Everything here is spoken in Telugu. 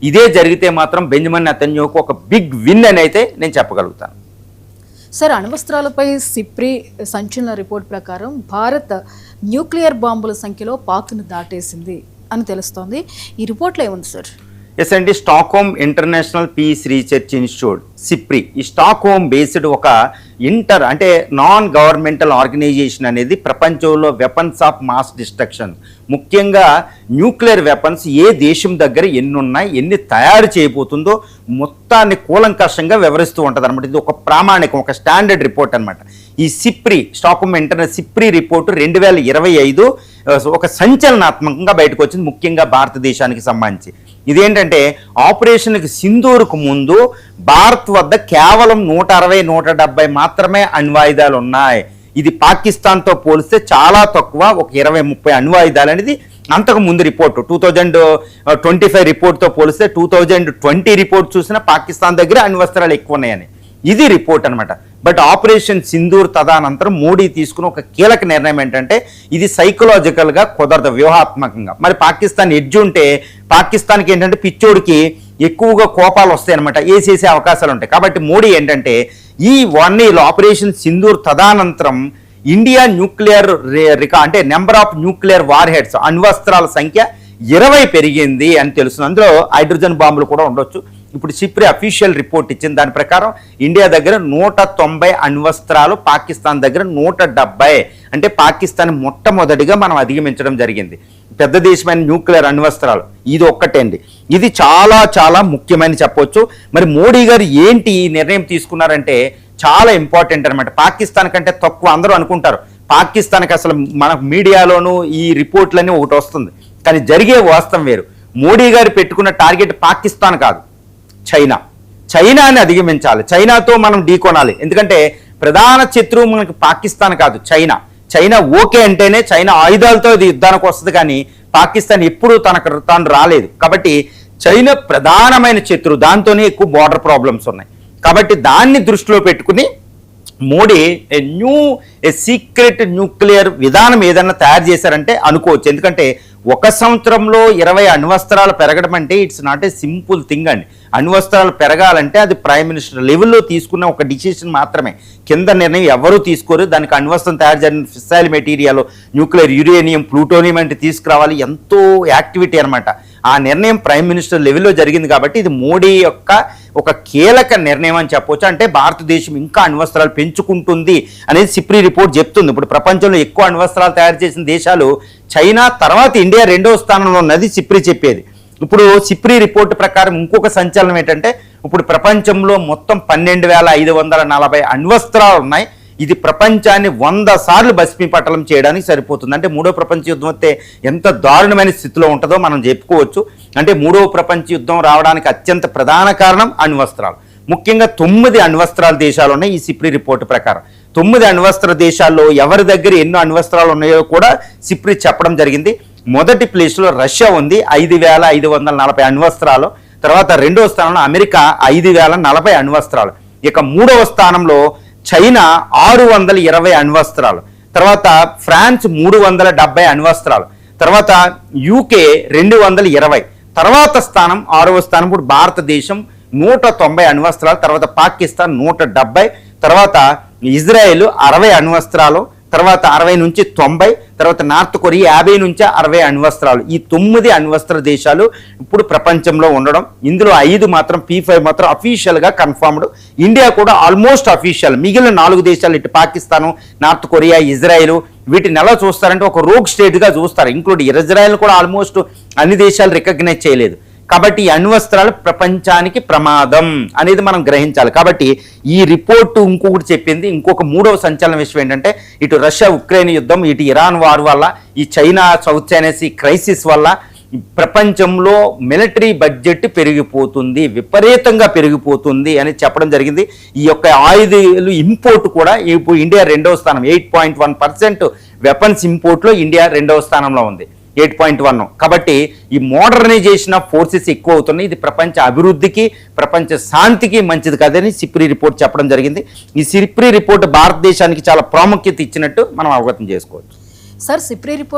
ఇదే జరిగితే మాత్రం బెంజమిన్ నెతన్యాహుకు ఒక బిగ్ విన్ అని అయితే నేను చెప్పగలుగుతాను. సార్, అణ్వస్త్రాలపై సిప్రి సంచలన రిపోర్ట్ ప్రకారం భారత్ న్యూక్లియర్ బాంబుల సంఖ్యలో పాక్ను దాటేసింది అని తెలుస్తోంది. ఈ రిపోర్ట్లో ఏముంది సార్? ఎస్ అండి, Stockholm International Peace Research Institute SIPRI, ఈ స్టాక్హోమ్ బేస్డ్ ఒక అంటే నాన్ గవర్నమెంటల్ ఆర్గనైజేషన్ అనేది ప్రపంచంలో వెపన్స్ ఆఫ్ మాస్ డిస్ట్రక్షన్, ముఖ్యంగా న్యూక్లియర్ వెపన్స్ ఏ దేశం దగ్గర ఎన్ని ఉన్నాయి, ఎన్ని తయారు చేయబోతుందో మొత్తాన్ని కూలంకషంగా వివరిస్తూ ఉంటుంది అనమాట. ఇది ఒక ప్రామాణికం, ఒక స్టాండర్డ్ రిపోర్ట్ అనమాట. ఈ సిప్రి స్టాక్హోమ్ సిప్రి రిపోర్టు 2025 ఒక సంచలనాత్మకంగా బయటకు వచ్చింది, ముఖ్యంగా భారతదేశానికి సంబంధించి. ఇదేంటంటే ఆపరేషన్కి సింధూరుకు ముందు భారత్ వద్ద కేవలం 160-170 మాత్రమే అణ్వాయుధాలు ఉన్నాయి. ఇది పాకిస్తాన్తో పోలిస్తే చాలా తక్కువ, ఒక 20-30 అణ్వాయుధాలు అనేది అంతకు ముందు రిపోర్టు 2025 రిపోర్ట్తో పోలిస్తే 2020 రిపోర్ట్ చూసినా పాకిస్తాన్ దగ్గర అణ్వస్త్రాలు ఎక్కువ ఉన్నాయని ఇది రిపోర్ట్ అనమాట. బట్ ఆపరేషన్ సింధూర్ తదనంతరం మోడీ తీసుకున్న ఒక కీలక నిర్ణయం ఏంటంటే ఇది సైకలాజికల్గా కుదరదు, వ్యూహాత్మకంగా. మరి పాకిస్తాన్ ఎడ్జ్ ఉంటే పాకిస్తాన్కి ఏంటంటే పిచ్చోడికి ఎక్కువగా కోపాలు వస్తాయి అనమాట, వేసేసే అవకాశాలు ఉంటాయి. కాబట్టి మోడీ ఏంటంటే ఈ 1 year ఆపరేషన్ సింధూర్ తదనంతరం ఇండియా న్యూక్లియర్ అంటే number of nuclear warheads అణ్వస్త్రాల సంఖ్య 20 పెరిగింది అని తెలుస్తుంది. అందులో హైడ్రోజన్ బాంబులు కూడా ఉండొచ్చు. ఇప్పుడు సిప్రి అఫీషియల్ రిపోర్ట్ ఇచ్చింది దాని ప్రకారం ఇండియా దగ్గర 190 అణ్వస్త్రాలు, పాకిస్తాన్ దగ్గర 170. అంటే పాకిస్తాన్ మొట్టమొదటిగా మనం అధిగమించడం జరిగింది. పెద్ద దేశమైన న్యూక్లియర్ అణ్వస్త్రాలు ఇది ఒక్కటే అండి. ఇది చాలా చాలా ముఖ్యమైన చెప్పొచ్చు. మరి మోడీ గారు ఏంటి ఈ నిర్ణయం తీసుకున్నారంటే చాలా ఇంపార్టెంట్ అనమాట. పాకిస్తాన్ కంటే తక్కువ అందరూ అనుకుంటారు. పాకిస్తాన్కి అసలు మన మీడియాలోనూ ఈ రిపోర్ట్లన్నీ ఒకటి వస్తుంది, కానీ జరిగే వాస్తవం వేరు. మోడీ గారు పెట్టుకున్న టార్గెట్ పాకిస్తాన్ కాదు, చైనాని అధిగమించాలి, చైనాతో మనం ఢీకొనాలి. ఎందుకంటే ప్రధాన శత్రువు మనకి పాకిస్తాన్ కాదు, చైనా ఓకే అంటేనే చైనా ఆయుధాలతో ఇది యుద్ధానికి వస్తుంది, కానీ పాకిస్తాన్ ఎప్పుడూ తాను రాలేదు. కాబట్టి చైనా ప్రధానమైన శత్రువు, దాంతోనే ఎక్కువ బార్డర్ ప్రాబ్లమ్స్ ఉన్నాయి. కాబట్టి దాన్ని దృష్టిలో పెట్టుకుని మోడీ సీక్రెట్ న్యూక్లియర్ విధానం ఏదన్నా తయారు చేశారంటే అనుకోవచ్చు. ఎందుకంటే 1 సంవత్సరంలో 20 అణ్వస్త్రాలు పెరగడం అంటే it's not a simple thing అండి. అణ్వస్త్రాలు పెరగాలంటే అది ప్రైమ్ మినిస్టర్ లెవెల్లో తీసుకున్న ఒక డిసిషన్ మాత్రమే, కింద నిర్ణయం ఎవరూ తీసుకోరు. దానికి అణ్వస్త్రం తయారు చేసిన ఫిస్సైల్ మెటీరియల్, న్యూక్లియర్ యురేనియం, ప్లూటోనియం అంటే తీసుకురావాలి, ఎంతో యాక్టివిటీ అనమాట. ఆ నిర్ణయం ప్రైమ్ మినిస్టర్ లెవెల్లో జరిగింది. కాబట్టి ఇది మోడీ యొక్క ఒక కీలక నిర్ణయం అని చెప్పవచ్చు. అంటే భారతదేశం ఇంకా అణ్వస్త్రాలు పెంచుకుంటుంది అనేది సిప్రి రిపోర్ట్ చెప్తుంది. ఇప్పుడు ప్రపంచంలో ఎక్కువ అణ్వస్త్రాలు తయారు చేసిన దేశాలు చైనా, తర్వాత ఇండియా 2వ స్థానంలో ఉన్నది సిప్రి చెప్పేది. ఇప్పుడు సిప్రి రిపోర్ట్ ప్రకారం ఇంకొక సంచలనం ఏంటంటే ఇప్పుడు ప్రపంచంలో మొత్తం 12,540 అణ్వస్త్రాలు ఉన్నాయి. ఇది ప్రపంచాన్ని 100 సార్లు భస్మీపటలం చేయడానికి సరిపోతుంది. అంటే 3వ ప్రపంచ యుద్ధం వస్తే ఎంత దారుణమైన స్థితిలో ఉంటుందో మనం చెప్పుకోవచ్చు. అంటే 3వ ప్రపంచ యుద్ధం రావడానికి అత్యంత ప్రధాన కారణం అణ్వస్త్రాలు. ముఖ్యంగా 9 అణ్వస్త్రాల దేశాలు ఉన్నాయి ఈ సిప్రి రిపోర్ట్ ప్రకారం. 9 అణ్వస్త్ర దేశాల్లో ఎవరి దగ్గర ఎన్నో అణ్వస్త్రాలు ఉన్నాయో కూడా సిప్రి చెప్పడం జరిగింది. మొదటి ప్లేస్లో రష్యా ఉంది, 5,540 అణ్వస్త్రాలు. తర్వాత 2వ స్థానంలో అమెరికా 5,040 అణ్వస్త్రాలు. ఇక 3వ స్థానంలో చైనా 620 అణ్వస్త్రాలు. తర్వాత ఫ్రాన్స్ 370 అణ్వస్త్రాలు. తర్వాత యూకే 220. తర్వాత స్థానం 6వ స్థానం ఇప్పుడు భారతదేశం 190 అణ్వస్త్రాలు. తర్వాత పాకిస్తాన్ 170. తర్వాత ఇజ్రాయెల్ 60 అణ్వస్త్రాలు. తర్వాత 60 నుంచి 90. తర్వాత నార్త్ కొరియా 50 నుంచి 60 అణ్వస్త్రాలు. ఈ 9 అణ్వస్త్ర దేశాలు ఇప్పుడు ప్రపంచంలో ఉండడం. ఇందులో 5 మాత్రం P5 మాత్రం అఫీషియల్గా కన్ఫర్మ్డ్. ఇండియా కూడా ఆల్మోస్ట్ అఫీషియల్. మిగిలిన 4 దేశాలు ఇటు పాకిస్తాను, నార్త్ కొరియా, ఇజ్రాయెల్ వీటిని ఎలా చూస్తారంటే ఒక రోగ్ స్టేట్గా చూస్తారు. ఇంక్లూడ్ ఇజ్రాయెల్ కూడా ఆల్మోస్ట్ అన్ని దేశాలు రికగ్నైజ్ చేయలేదు. కాబట్టి ఈ అణ్వస్త్రాలు ప్రపంచానికి ప్రమాదం అనేది మనం గ్రహించాలి. కాబట్టి ఈ రిపోర్టు ఇంకొకటి చెప్పింది. ఇంకొక 3వ సంచలన విషయం ఏంటంటే ఇటు రష్యా ఉక్రెయిన్ యుద్ధం, ఇటు ఇరాన్ వార్ వల్ల, ఈ China South China Sea crisis వల్ల ప్రపంచంలో మిలిటరీ బడ్జెట్ పెరిగిపోతుంది, విపరీతంగా పెరిగిపోతుంది అని చెప్పడం జరిగింది. ఈ యొక్క ఆయుధాలు ఇంపోర్ట్ కూడా ఇప్పుడు ఇండియా 2వ స్థానం, 8.1% వెపన్స్ ఇంపోర్ట్లో ఇండియా 2వ స్థానంలో ఉంది, 8.1. కాబట్టి ఈ మోడర్నైజేషన్ ఆఫ్ ఫోర్సెస్ ఎక్కువ అవుతున్నాయి. ఇది ప్రపంచ అభివృద్ధికి, ప్రపంచ శాంతికి మంచిది కాదని సిప్రి రిపోర్ట్ చెప్పడం జరిగింది. ఈ సిప్రి రిపోర్ట్ భారతదేశానికి చాలా ప్రాముఖ్యత ఇచ్చినట్టు మనం అవగతం చేసుకోవచ్చు. Sir, SIPRI report